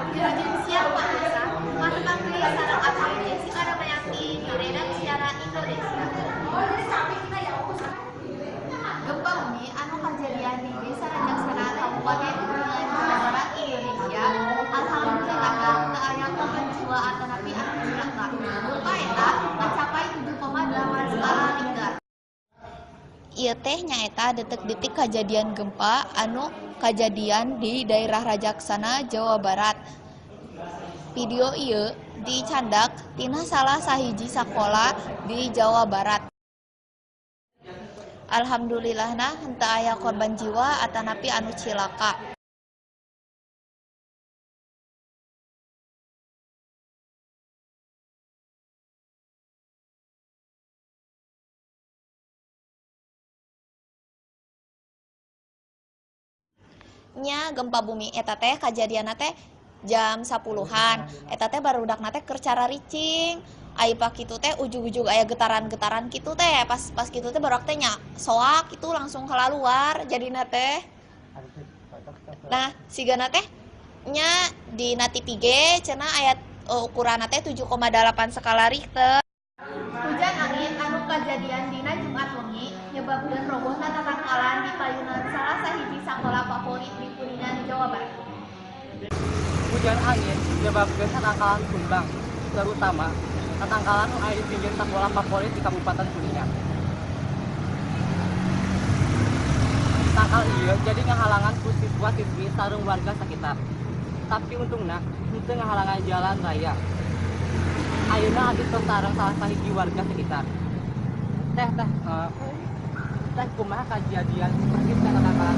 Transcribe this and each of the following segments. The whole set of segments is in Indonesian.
Dirajin siapa Nisa? Masukan kuliah sarang apalagi sekarang menyakti diredam secara Indonesia. Gempa bumi anu kejadian di Desa Rajaksana Kabupaten Kuningan Jawa Barat Indonesia. Alhamdulillah teu aya korban jiwa atanapi anu cilaka. Gempa eta mencapai 7,8 skala Richter. Ieu teh nyaeta detik-detik kejadian gempa anu kejadian di daerah Rajaksana Jawa Barat. Video ieu dicandak tina salah sahiji sakola di Jawa Barat. Alhamdulillahna henteu aya korban jiwa atanapi anu cilaka. Nya gempa bumi eta teh kajadianna teh jam 10-an. Eta teh barudakna teh keur cararicing. Ai pa kitu teh ujug-ujug aya getaran-getaran kitu teh. Pas kitu teh barudak teh nya soak itu langsung kalaluar jadina teh. Nah, sigana teh nya dina TV ge cenah aya ukuranna teh 7,8 skala Richter. Hujan angin anu kajadian dina Jumat wengi nyebabkeun robohna tatangkalan di payunan salah sahiji sakola favorit di Kuningan, Jawa Barat. Hujan angin menyebabkeun tatangkalan tumbang, terutama tatangkalan nu aya di pinggir sakola favorit di Kabupaten Kuningan. Tangkal ieu jadi ngahalangan ku siswa-siswi sareng warga sekitar. Tapi untungna henteu ngahalangan jalan raya. Ayeuna abdi tos sareng salah sahiji warga sekitar. Teh kumaha kajadian persis tatangkalan?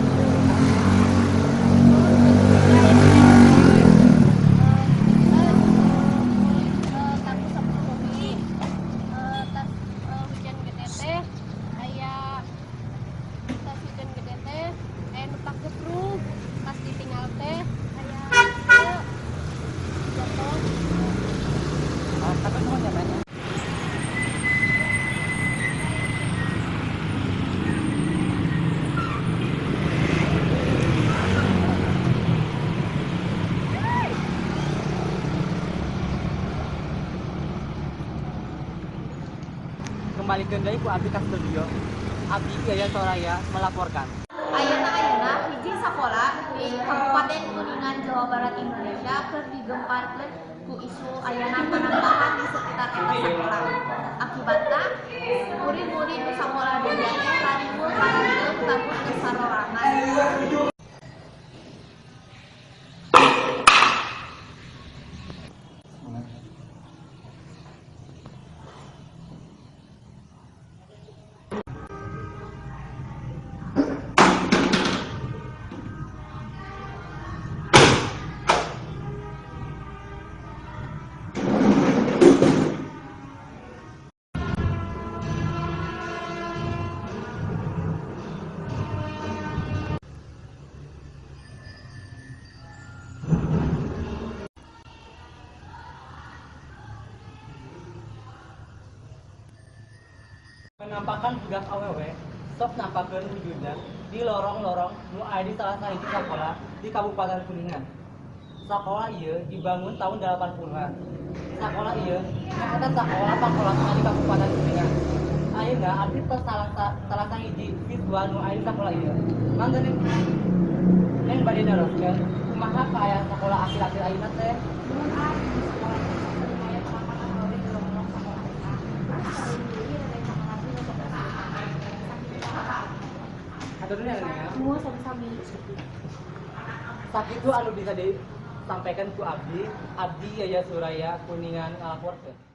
Kembalikan deui ku abdi ka studio. Abdi Yaya Soraya melaporkan. Ayeuna hiji sakola di Kabupaten Kuningan, Jawa Barat Indonesia keur digemparkeun ku isu ayana penambahan di sekitar eta sakola. Akibatna murid-murid di sakola di dieu teh rariweuh hareureum takut kesarorangan. Penampakan tugas awewe sok nampakeun wujudna di lorong-lorong nu aya di salah sahiji sakola di Kabupaten Kuningan. Sakola ieu dibangun tahun 80-an. Sakola ieu nyaeta sakola pakolotna di Kabupaten Kuningan. Ayeuna abdi tos salah sahiji siswa nu aya di sakola ieu. Mangga neng bade neroskeun kumaha kaayaan sakola akhir-akhir ayeuna teh? Semua sami-sami. Sakitu anu bisa disampaikan ku abdi Yaya Soraya Kuningan ngalaporkeun.